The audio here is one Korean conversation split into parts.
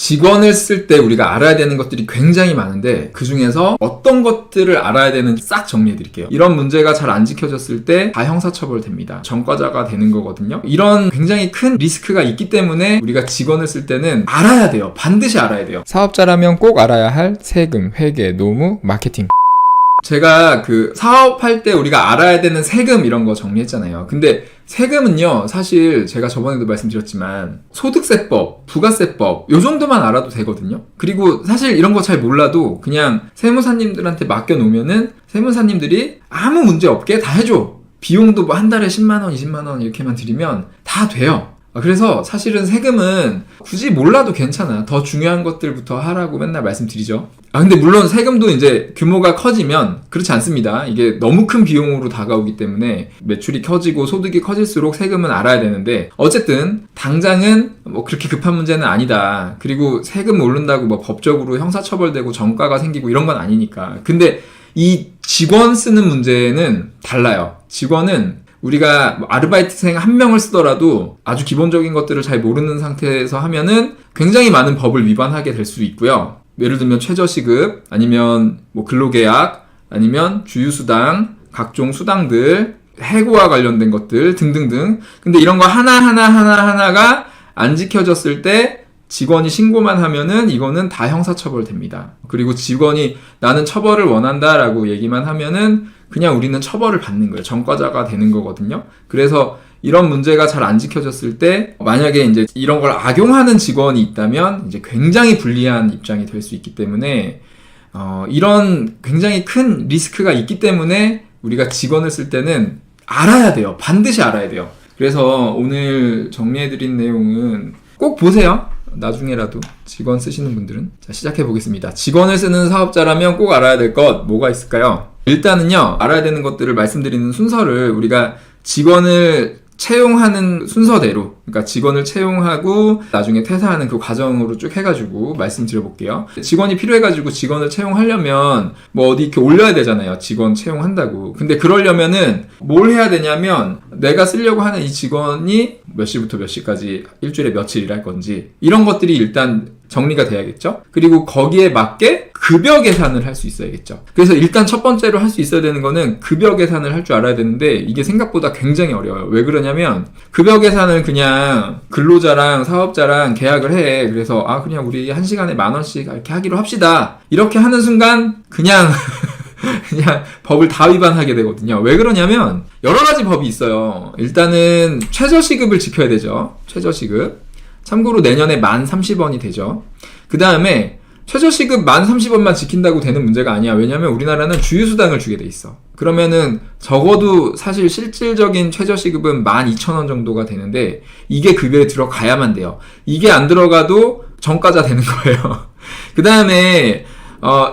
직원을 쓸 때 우리가 알아야 되는 것들이 굉장히 많은데 그 중에서 어떤 것들을 알아야 되는지 싹 정리해 드릴게요. 이런 문제가 잘 안 지켜졌을 때 다 형사처벌 됩니다. 전과자가 되는 거거든요. 이런 굉장히 큰 리스크가 있기 때문에 우리가 직원을 쓸 때는 알아야 돼요. 반드시 알아야 돼요. 사업자라면 꼭 알아야 할 세금, 회계, 노무, 마케팅. 제가 그 사업할 때 우리가 알아야 되는 세금 이런 거 정리했잖아요. 근데 세금은요, 사실 제가 저번에도 말씀드렸지만 소득세법, 부가세법 요 정도만 알아도 되거든요. 그리고 사실 이런 거 잘 몰라도 그냥 세무사님들한테 맡겨놓으면은 세무사님들이 아무 문제 없게 다 해줘. 비용도 뭐 한 달에 10만 원, 20만 원 이렇게만 들이면 다 돼요. 그래서 사실은 세금은 굳이 몰라도 괜찮아. 더 중요한 것들부터 하라고 맨날 말씀드리죠. 근데 물론 세금도 이제 규모가 커지면 그렇지 않습니다. 이게 너무 큰 비용으로 다가오기 때문에 매출이 커지고 소득이 커질수록 세금은 알아야 되는데 어쨌든 당장은 뭐 그렇게 급한 문제는 아니다. 그리고 세금 오른다고 뭐 법적으로 형사처벌되고 전과가 생기고 이런 건 아니니까. 근데 이 직원 쓰는 문제는 달라요. 직원은 우리가 아르바이트생 한 명을 쓰더라도 아주 기본적인 것들을 잘 모르는 상태에서 하면은 굉장히 많은 법을 위반하게 될 수 있고요. 예를 들면 최저시급, 아니면 뭐 근로계약, 아니면 주휴수당, 각종 수당들, 해고와 관련된 것들 등등등. 근데 이런 거 하나가 안 지켜졌을 때 직원이 신고만 하면은 이거는 다 형사처벌 됩니다. 그리고 직원이 나는 처벌을 원한다라고 얘기만 하면은 그냥 우리는 처벌을 받는 거예요. 전과자가 되는 거거든요. 그래서 이런 문제가 잘 안 지켜졌을 때 만약에 이제 이런 걸 악용하는 직원이 있다면 이제 굉장히 불리한 입장이 될 수 있기 때문에 이런 굉장히 큰 리스크가 있기 때문에 우리가 직원을 쓸 때는 알아야 돼요. 반드시 알아야 돼요. 그래서 오늘 정리해드린 내용은 꼭 보세요. 나중에라도 직원 쓰시는 분들은. 자, 시작해 보겠습니다. 직원을 쓰는 사업자라면 꼭 알아야 될 것 뭐가 있을까요? 일단은요, 알아야 되는 것들을 말씀드리는 순서를 우리가 직원을 채용하는 순서대로, 그러니까 직원을 채용하고 나중에 퇴사하는 그 과정으로 쭉 해가지고 말씀드려볼게요. 직원이 필요해가지고 직원을 채용하려면 뭐 어디 이렇게 올려야 되잖아요. 직원 채용한다고. 근데 그러려면은 뭘 해야 되냐면 내가 쓰려고 하는 이 직원이 몇 시부터 몇 시까지 일주일에 며칠 일할 건지 이런 것들이 일단 정리가 돼야겠죠. 그리고 거기에 맞게 급여 계산을 할 수 있어야겠죠. 그래서 일단 첫 번째로 할 수 있어야 되는 거는 급여 계산을 할 줄 알아야 되는데 이게 생각보다 굉장히 어려워요. 왜 그러냐면 급여 계산을 그냥 근로자랑 사업자랑 계약을 해. 그래서 그냥 우리 한 시간에 10,000원씩 이렇게 하기로 합시다. 이렇게 하는 순간 그냥 법을 다 위반하게 되거든요. 왜 그러냐면 여러 가지 법이 있어요. 일단은 최저시급을 지켜야 되죠. 최저시급. 참고로 내년에 1030원이 되죠. 그 다음에 최저시급 1030원만 지킨다고 되는 문제가 아니야. 왜냐면 우리나라는 주휴수당을 주게 돼 있어. 그러면은 적어도 사실 실질적인 최저시급은 12,000원 정도가 되는데 이게 급여에 들어가야만 돼요. 이게 안 들어가도 전과자 되는 거예요. 그 다음에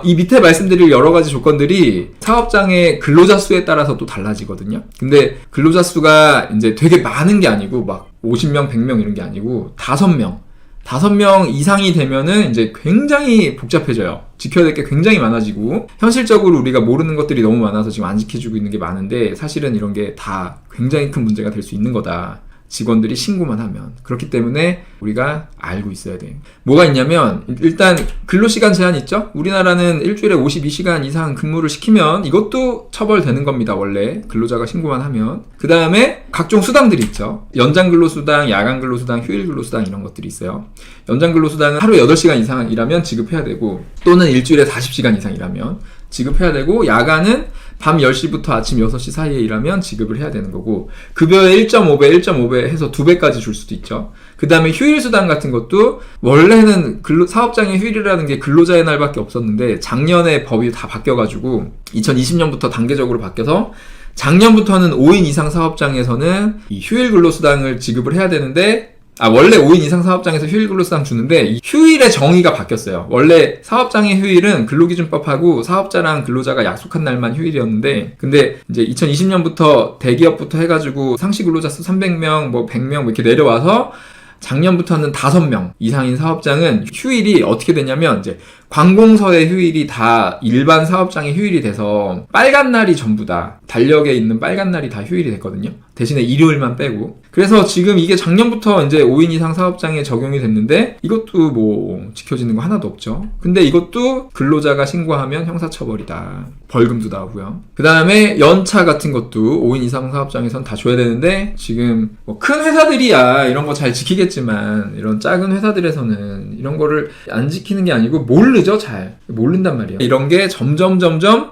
이 밑에 말씀드릴 여러 가지 조건들이 사업장의 근로자 수에 따라서 또 달라지거든요. 근데 근로자 수가 이제 되게 많은 게 아니고 막 50명, 100명 이런 게 아니고 5명 이상이 되면은 이제 굉장히 복잡해져요. 지켜야 될 게 굉장히 많아지고 현실적으로 우리가 모르는 것들이 너무 많아서 지금 안 지켜주고 있는 게 많은데 사실은 이런 게 다 굉장히 큰 문제가 될 수 있는 거다. 직원들이 신고만 하면. 그렇기 때문에 우리가 알고 있어야 돼요. 뭐가 있냐면 일단 근로시간 제한 있죠? 우리나라는 일주일에 52시간 이상 근무를 시키면 이것도 처벌되는 겁니다. 원래 근로자가 신고만 하면. 그 다음에 각종 수당들이 있죠. 연장근로수당, 야간근로수당, 휴일근로수당 이런 것들이 있어요. 연장근로수당은 하루에 8시간 이상 일하면 지급해야 되고 또는 일주일에 40시간 이상 일하면 지급해야 되고 야간은 밤 10시부터 아침 6시 사이에 일하면 지급을 해야 되는 거고 급여의 1.5배 해서 2배까지 줄 수도 있죠. 그 다음에 휴일수당 같은 것도 원래는 사업장의 휴일이라는 게 근로자의 날밖에 없었는데 작년에 법이 다 바뀌어가지고 2020년부터 단계적으로 바뀌어서 작년부터는 5인 이상 사업장에서는 이 휴일 근로수당을 지급을 해야 되는데 원래 5인 이상 사업장에서 휴일 근로수당 주는데 이 휴일의 정의가 바뀌었어요. 원래 사업장의 휴일은 근로기준법하고 사업자랑 근로자가 약속한 날만 휴일이었는데 근데 이제 2020년부터 대기업부터 해가지고 상시 근로자 수 300명, 뭐 100명 이렇게 내려와서 작년부터는 5명 이상인 사업장은 휴일이 어떻게 되냐면 이제 관공서의 휴일이 다 일반 사업장의 휴일이 돼서 빨간 날이 전부다. 달력에 있는 빨간 날이 다 휴일이 됐거든요. 대신에 일요일만 빼고. 그래서 지금 이게 작년부터 이제 5인 이상 사업장에 적용이 됐는데 이것도 뭐 지켜지는 거 하나도 없죠. 근데 이것도 근로자가 신고하면 형사처벌이다. 벌금도 나오고요. 그 다음에 연차 같은 것도 5인 이상 사업장에선 다 줘야 되는데 지금 뭐 큰 회사들이야 이런 거 잘 지키겠지만 이런 작은 회사들에서는 이런 거를 안 지키는 게 아니고 모르죠. 잘 모른단 말이에요. 이런 게 점점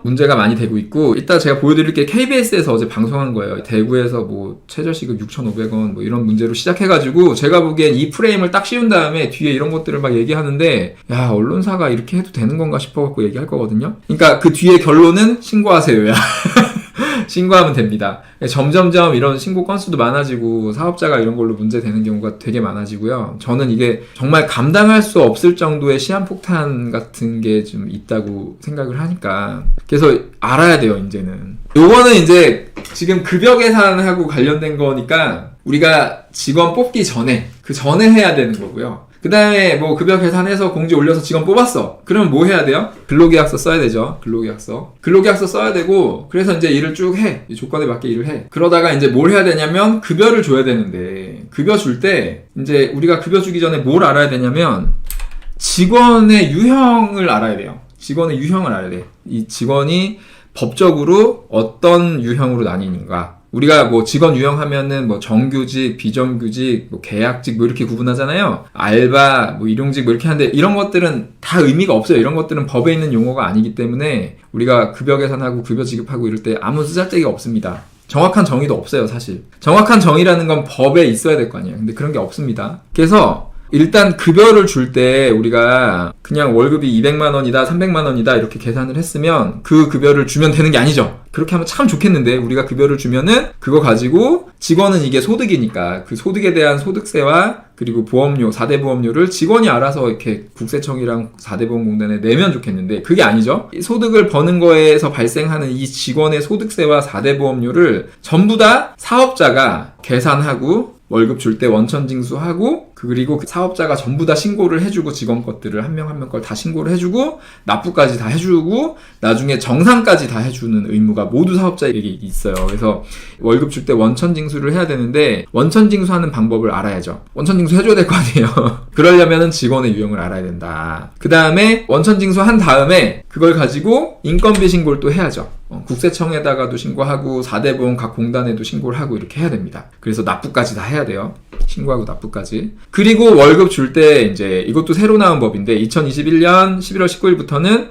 문제가 많이 되고 있고 이따 제가 보여드릴 게 KBS에서 어제 방송한 거예요. 대구에서 뭐 최저시급 6,500원 뭐 이런 문제로 시작해가지고 제가 보기엔 이 프레임을 딱 씌운 다음에 뒤에 이런 것들을 막 얘기하는데 야 언론사가 이렇게 해도 되는 건가 싶어갖고 얘기할 거거든요. 그러니까 그 뒤에 결론은 신고하세요야. 신고하면 됩니다. 점점점 이런 신고 건수도 많아지고 사업자가 이런 걸로 문제되는 경우가 되게 많아지고요. 저는 이게 정말 감당할 수 없을 정도의 시한폭탄 같은 게 좀 있다고 생각을 하니까 그래서 알아야 돼요. 이제는 요거는 이제 지금 급여 계산하고 관련된 거니까 우리가 직원 뽑기 전에 그 전에 해야 되는 거고요. 그 다음에 뭐 급여 계산해서 공지 올려서 직원 뽑았어. 그러면 뭐 해야 돼요? 근로계약서 써야 되죠. 근로계약서 써야 되고 그래서 이제 일을 쭉 해. 이 조건에 맞게 일을 해. 그러다가 이제 뭘 해야 되냐면 급여를 줘야 되는데 급여 줄 때 이제 우리가 급여 주기 전에 뭘 알아야 되냐면 직원의 유형을 알아야 돼요. 직원의 유형을 알아야 돼. 이 직원이 법적으로 어떤 유형으로 나뉘는가. 우리가 뭐 직원 유형하면은 뭐 정규직, 비정규직, 뭐 계약직 뭐 이렇게 구분하잖아요. 알바, 뭐 일용직 뭐 이렇게 하는데 이런 것들은 다 의미가 없어요. 이런 것들은 법에 있는 용어가 아니기 때문에 우리가 급여 계산하고 급여 지급하고 이럴 때 아무 쓰잘데기가 없습니다. 정확한 정의도 없어요, 사실. 정확한 정의라는 건 법에 있어야 될 거 아니에요. 근데 그런 게 없습니다. 그래서 일단 급여를 줄 때 우리가 그냥 월급이 200만 원이다, 300만 원이다 이렇게 계산을 했으면 그 급여를 주면 되는 게 아니죠. 그렇게 하면 참 좋겠는데 우리가 급여를 주면은 그거 가지고 직원은 이게 소득이니까 그 소득에 대한 소득세와 그리고 보험료, 4대 보험료를 직원이 알아서 이렇게 국세청이랑 4대 보험공단에 내면 좋겠는데 그게 아니죠. 소득을 버는 거에서 발생하는 이 직원의 소득세와 4대 보험료를 전부 다 사업자가 계산하고 월급 줄 때 원천 징수하고 그리고 그 사업자가 전부 다 신고를 해주고 직원 것들을 한 명 한 명 걸 다 신고를 해주고 납부까지 다 해주고 나중에 정산까지 다 해주는 의무가 모두 사업자에게 있어요. 그래서 월급 줄 때 원천 징수를 해야 되는데 원천 징수하는 방법을 알아야죠. 원천 징수 해줘야 될 거 아니에요. 그러려면은 직원의 유형을 알아야 된다. 그 다음에 원천 징수한 다음에 그걸 가지고 인건비 신고를 또 해야죠. 국세청에다가도 신고하고 4대 보험 각 공단에도 신고를 하고 이렇게 해야 됩니다. 그래서 납부까지 다 해야 돼요. 신고하고 납부까지. 그리고 월급 줄 때 이제 이것도 새로 나온 법인데 2021년 11월 19일부터는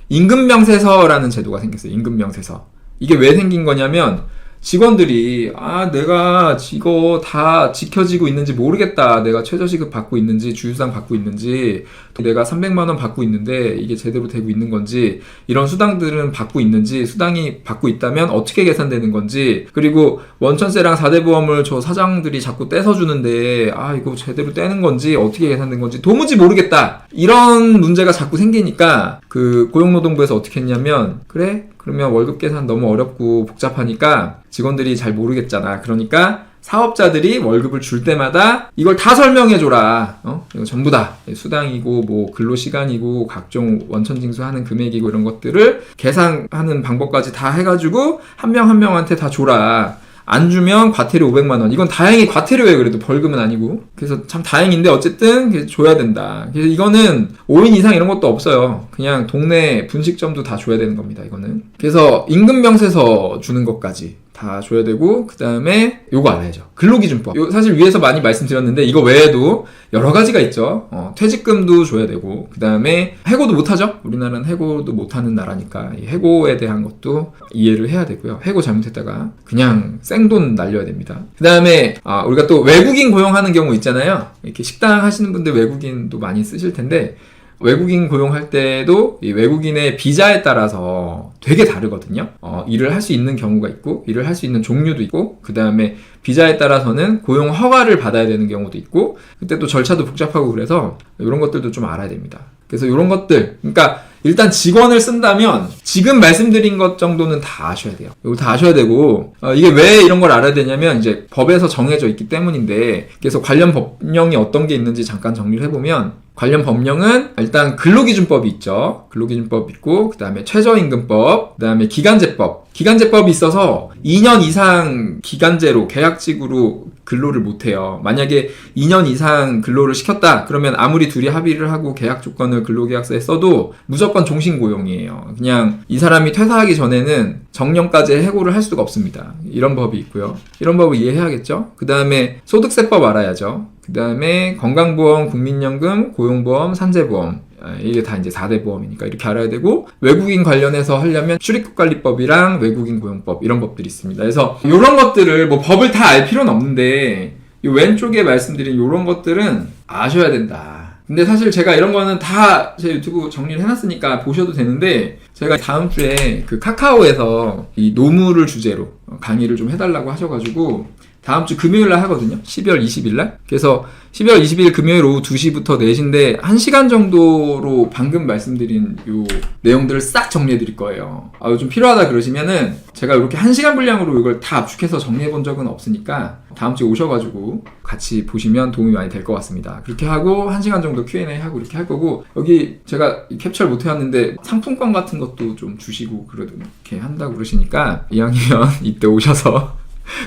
임금명세서라는 제도가 생겼어요. 임금명세서. 이게 왜 생긴 거냐면 직원들이 내가 이거 다 지켜지고 있는지 모르겠다. 내가 최저시급 받고 있는지 주휴수당 받고 있는지 내가 300만 원 받고 있는데 이게 제대로 되고 있는 건지 이런 수당들은 받고 있는지 수당이 받고 있다면 어떻게 계산되는 건지 그리고 원천세랑 4대 보험을 저 사장들이 자꾸 떼서 주는데 이거 제대로 떼는 건지 어떻게 계산된 건지 도무지 모르겠다. 이런 문제가 자꾸 생기니까 그 고용노동부에서 어떻게 했냐면 그러면 월급 계산 너무 어렵고 복잡하니까 직원들이 잘 모르겠잖아. 그러니까 사업자들이 월급을 줄 때마다 이걸 다 설명해줘라. 이거 전부 다 수당이고 뭐 근로시간이고 각종 원천징수하는 금액이고 이런 것들을 계산하는 방법까지 다 해가지고 한 명 한 명한테 다 줘라. 안 주면 과태료 500만 원. 이건 다행히 과태료예요. 그래도 벌금은 아니고. 그래서 참 다행인데 어쨌든 줘야 된다. 그래서 이거는 5인 이상 이런 것도 없어요. 그냥 동네 분식점도 다 줘야 되는 겁니다. 이거는. 그래서 임금명세서 주는 것까지 다 줘야 되고 그 다음에 요거 알아야죠. 근로기준법. 사실 위에서 많이 말씀드렸는데 이거 외에도 여러 가지가 있죠. 퇴직금도 줘야 되고 그 다음에 해고도 못하죠. 우리나라는 해고도 못하는 나라니까 이 해고에 대한 것도 이해를 해야 되고요. 해고 잘못했다가 그냥 생돈 날려야 됩니다. 그 다음에 우리가 또 외국인 고용하는 경우 있잖아요. 이렇게 식당 하시는 분들 외국인도 많이 쓰실 텐데 외국인 고용할 때도 이 외국인의 비자에 따라서 되게 다르거든요. 일을 할 수 있는 경우가 있고 일을 할 수 있는 종류도 있고 그 다음에 비자에 따라서는 고용 허가를 받아야 되는 경우도 있고 그때 또 절차도 복잡하고 그래서 이런 것들도 좀 알아야 됩니다. 그래서 이런 것들 그러니까 일단 직원을 쓴다면 지금 말씀드린 것 정도는 다 아셔야 돼요. 이거 다 아셔야 되고 이게 왜 이런 걸 알아야 되냐면 이제 법에서 정해져 있기 때문인데 그래서 관련 법령이 어떤 게 있는지 잠깐 정리를 해보면 관련 법령은 일단 근로기준법이 있죠. 근로기준법 있고 그 다음에 최저임금법, 그 다음에 기간제법. 기간제법이 있어서 2년 이상 기간제로 계약직으로 근로를 못해요. 만약에 2년 이상 근로를 시켰다 그러면 아무리 둘이 합의를 하고 계약 조건을 근로계약서에 써도 무조건 종신고용이에요. 그냥 이 사람이 퇴사하기 전에는 정년까지 해고를 할 수가 없습니다. 이런 법이 있고요. 이런 법을 이해해야겠죠. 그 다음에 소득세법 알아야죠. 그 다음에 건강보험, 국민연금, 고용보험, 산재보험 이게 다 이제 4대 보험이니까 이렇게 알아야 되고 외국인 관련해서 하려면 출입국관리법이랑 외국인 고용법 이런 법들이 있습니다. 그래서 이런 것들을 뭐 법을 다 알 필요는 없는데 이 왼쪽에 말씀드린 이런 것들은 아셔야 된다. 근데 사실 제가 이런 거는 다 제 유튜브 정리를 해놨으니까 보셔도 되는데 제가 다음 주에 그 카카오에서 이 노무를 주제로 강의를 좀 해달라고 하셔가지고 다음 주 금요일 날 하거든요. 12월 20일 날. 그래서 12월 20일 금요일 오후 2시부터 4시인데 1시간 정도로 방금 말씀드린 요 내용들을 싹 정리해 드릴 거예요. 요즘 필요하다 그러시면은 제가 이렇게 1시간 분량으로 이걸 다 압축해서 정리해 본 적은 없으니까 다음 주에 오셔가지고 같이 보시면 도움이 많이 될 것 같습니다. 그렇게 하고 1시간 정도 Q&A 하고 이렇게 할 거고 여기 제가 캡처를 못 해왔는데 상품권 같은 것도 좀 주시고 그렇게 한다고 그러시니까 이왕이면 이때 오셔서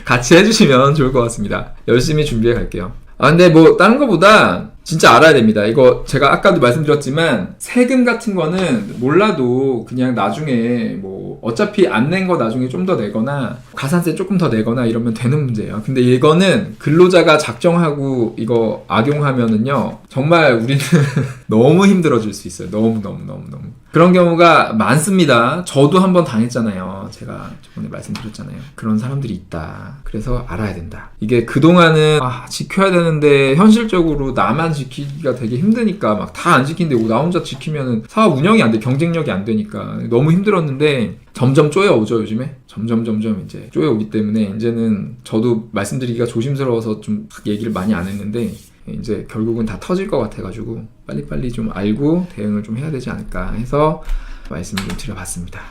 같이 해주시면 좋을 것 같습니다. 열심히 준비해 갈게요. 근데 뭐 다른 거보다 진짜 알아야 됩니다. 이거 제가 아까도 말씀드렸지만 세금 같은 거는 몰라도 그냥 나중에 뭐 어차피 안 낸 거 나중에 좀 더 내거나 가산세 조금 더 내거나 이러면 되는 문제예요. 근데 이거는 근로자가 작정하고 이거 악용하면은요 정말 우리는 너무 힘들어질 수 있어요. 너무 그런 경우가 많습니다. 저도 한번 당했잖아요. 제가 저번에 말씀드렸잖아요. 그런 사람들이 있다. 그래서 알아야 된다. 이게 그동안은 지켜야 되는데 현실적으로 나만 지키기가 되게 힘드니까 막 다 안 지키는데 나 혼자 지키면은 사업 운영이 안 돼. 경쟁력이 안 되니까 너무 힘들었는데 점점 쪼여오죠. 요즘에 점점 이제 쪼여오기 때문에 이제는 저도 말씀드리기가 조심스러워서 좀 얘기를 많이 안 했는데 이제 결국은 다 터질 것 같아가지고 빨리빨리 좀 알고 대응을 좀 해야 되지 않을까 해서 말씀을 좀 드려봤습니다.